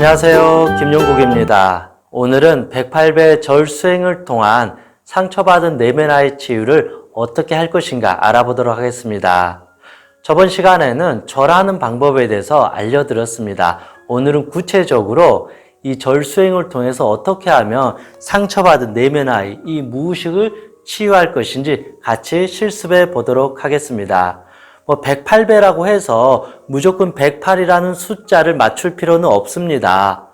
안녕하세요. 김용국입니다. 오늘은 108배 절수행을 통한 상처받은 내면 아이 치유를 어떻게 할 것인가 알아보도록 하겠습니다. 저번 시간에는 절하는 방법에 대해서 알려드렸습니다. 오늘은 구체적으로 이 절수행을 통해서 어떻게 하면 상처받은 내면 아이, 이 무의식을 치유할 것인지 같이 실습해 보도록 하겠습니다. 108배라고 해서 무조건 108이라는 숫자를 맞출 필요는 없습니다.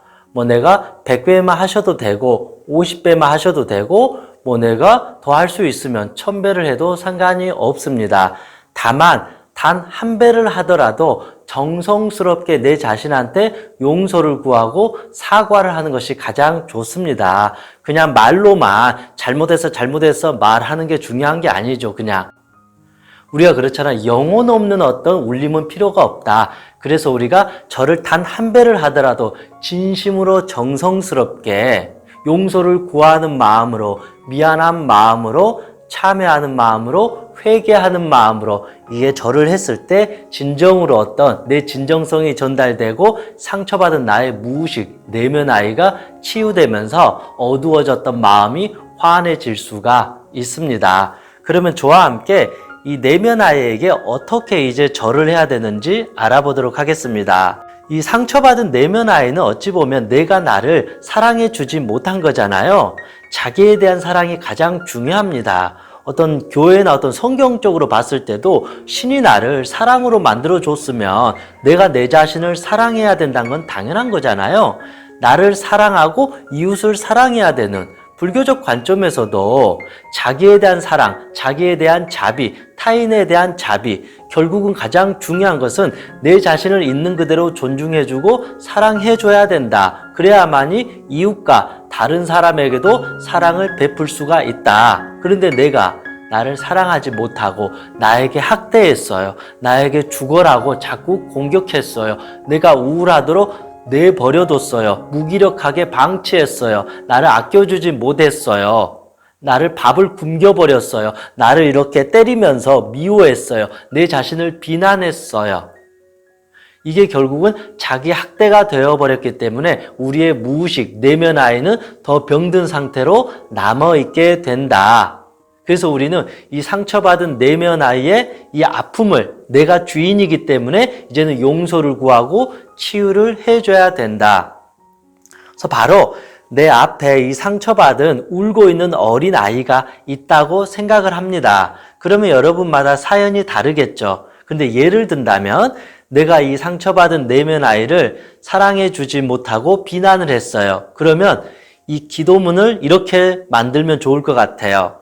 내가 100배만 하셔도 되고 50배만 하셔도 되고 내가 더 할 수 있으면 1000배를 해도 상관이 없습니다. 다만 단 한 배를 하더라도 정성스럽게 내 자신한테 용서를 구하고 사과를 하는 것이 가장 좋습니다. 그냥 말로만 잘못했어 말하는 게 중요한 게 아니죠. 그냥 우리가 그렇잖아. 영혼 없는 어떤 울림은 필요가 없다. 그래서 우리가 절을 단 한 배를 하더라도 진심으로 정성스럽게 용서를 구하는 마음으로, 미안한 마음으로, 참회하는 마음으로, 회개하는 마음으로 이게 절을 했을 때 진정으로 어떤 내 진정성이 전달되고 상처받은 나의 무의식, 내면 아이가 치유되면서 어두워졌던 마음이 환해질 수가 있습니다. 그러면 저와 함께 이 내면 아이에게 어떻게 이제 절을 해야 되는지 알아보도록 하겠습니다. 이 상처받은 내면 아이는 어찌 보면 내가 나를 사랑해 주지 못한 거잖아요. 자기에 대한 사랑이 가장 중요합니다. 어떤 교회나 어떤 성경적으로 봤을 때도 신이 나를 사랑으로 만들어 줬으면 내가 내 자신을 사랑해야 된다는 건 당연한 거잖아요. 나를 사랑하고 이웃을 사랑해야 되는 불교적 관점에서도 자기에 대한 사랑, 자기에 대한 자비, 타인에 대한 자비, 결국은 가장 중요한 것은 내 자신을 있는 그대로 존중해주고 사랑해줘야 된다. 그래야만이 이웃과 다른 사람에게도 사랑을 베풀 수가 있다. 그런데 내가 나를 사랑하지 못하고 나에게 학대했어요. 나에게 죽어라고 자꾸 공격했어요. 내가 우울하도록 내버려뒀어요. 무기력하게 방치했어요. 나를 아껴주지 못했어요. 나를 밥을 굶겨버렸어요. 나를 이렇게 때리면서 미워했어요. 내 자신을 비난했어요. 이게 결국은 자기 학대가 되어버렸기 때문에 우리의 무의식, 내면 아이는 더 병든 상태로 남아있게 된다. 그래서 우리는 이 상처받은 내면 아이의 이 아픔을 내가 주인이기 때문에 이제는 용서를 구하고 치유를 해줘야 된다. 그래서 바로 내 앞에 이 상처받은 울고 있는 어린 아이가 있다고 생각을 합니다. 그러면 여러분마다 사연이 다르겠죠. 근데 예를 든다면 내가 이 상처받은 내면 아이를 사랑해 주지 못하고 비난을 했어요. 그러면 이 기도문을 이렇게 만들면 좋을 것 같아요.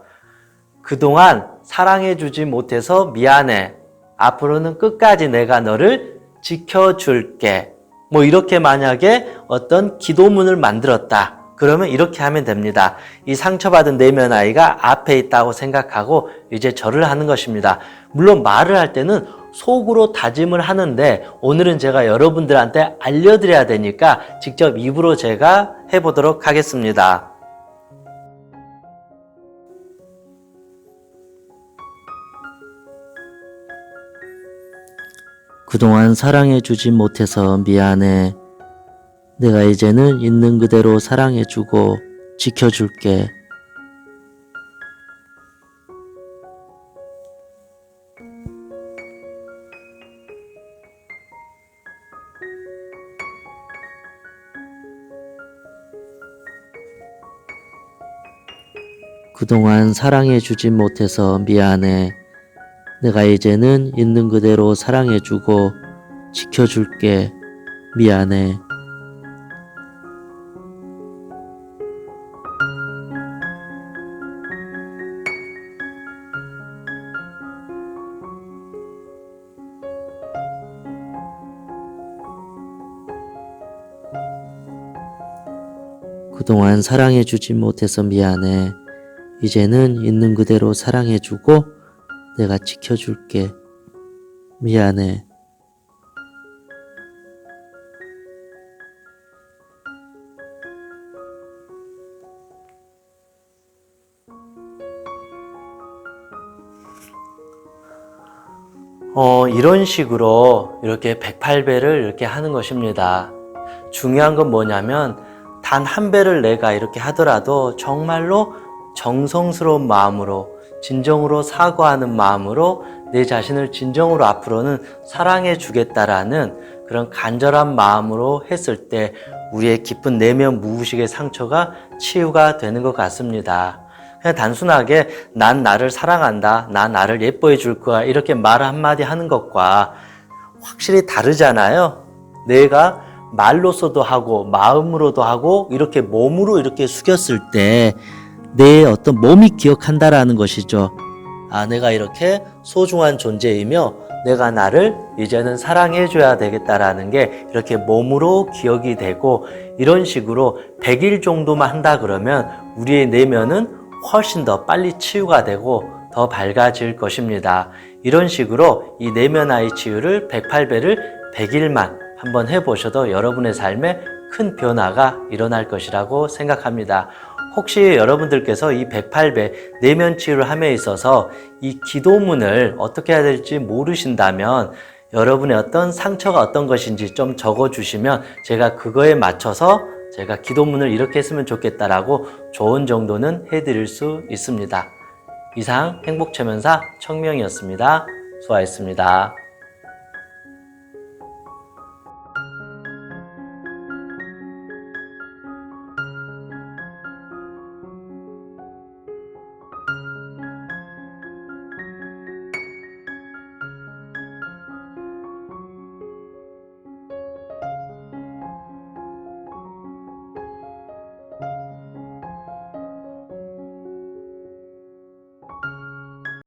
그동안 사랑해주지 못해서 미안해. 앞으로는 끝까지 내가 너를 지켜줄게. 이렇게 만약에 어떤 기도문을 만들었다. 그러면 이렇게 하면 됩니다. 이 상처받은 내면 아이가 앞에 있다고 생각하고 이제 절을 하는 것입니다. 물론 말을 할 때는 속으로 다짐을 하는데 오늘은 제가 여러분들한테 알려드려야 되니까 직접 입으로 제가 해보도록 하겠습니다. 그동안 사랑해주지 못해서 미안해. 내가 이제는 있는 그대로 사랑해주고 지켜줄게. 그동안 사랑해주지 못해서 미안해. 내가 이제는 있는 그대로 사랑해주고 지켜줄게. 미안해. 그동안 사랑해주지 못해서 미안해. 이제는 있는 그대로 사랑해주고 내가 지켜줄게. 미안해. 이런 식으로 이렇게 108배를 이렇게 하는 것입니다. 중요한 건 뭐냐면 단 한 배를 내가 이렇게 하더라도 정말로 정성스러운 마음으로 진정으로 사과하는 마음으로 내 자신을 진정으로 앞으로는 사랑해 주겠다라는 그런 간절한 마음으로 했을 때 우리의 깊은 내면 무의식의 상처가 치유가 되는 것 같습니다. 그냥 단순하게 난 나를 사랑한다, 난 나를 예뻐해 줄 거야 이렇게 말 한마디 하는 것과 확실히 다르잖아요. 내가 말로서도 하고 마음으로도 하고 이렇게 몸으로 이렇게 숙였을 때 내 어떤 몸이 기억한다라는 것이죠. 아, 내가 이렇게 소중한 존재이며 내가 나를 이제는 사랑해 줘야 되겠다라는 게 이렇게 몸으로 기억이 되고 이런 식으로 100일 정도만 한다 그러면 우리의 내면은 훨씬 더 빨리 치유가 되고 더 밝아질 것입니다. 이런 식으로 이 내면 아이 치유를 108배를 100일만 한번 해보셔도 여러분의 삶에 큰 변화가 일어날 것이라고 생각합니다. 혹시 여러분들께서 이 108배 내면 치유를 함에 있어서 이 기도문을 어떻게 해야 될지 모르신다면 여러분의 어떤 상처가 어떤 것인지 좀 적어주시면 제가 그거에 맞춰서 제가 기도문을 이렇게 했으면 좋겠다라고 조언 정도는 해드릴 수 있습니다. 이상 행복체면사 청명이었습니다. 수고하셨습니다.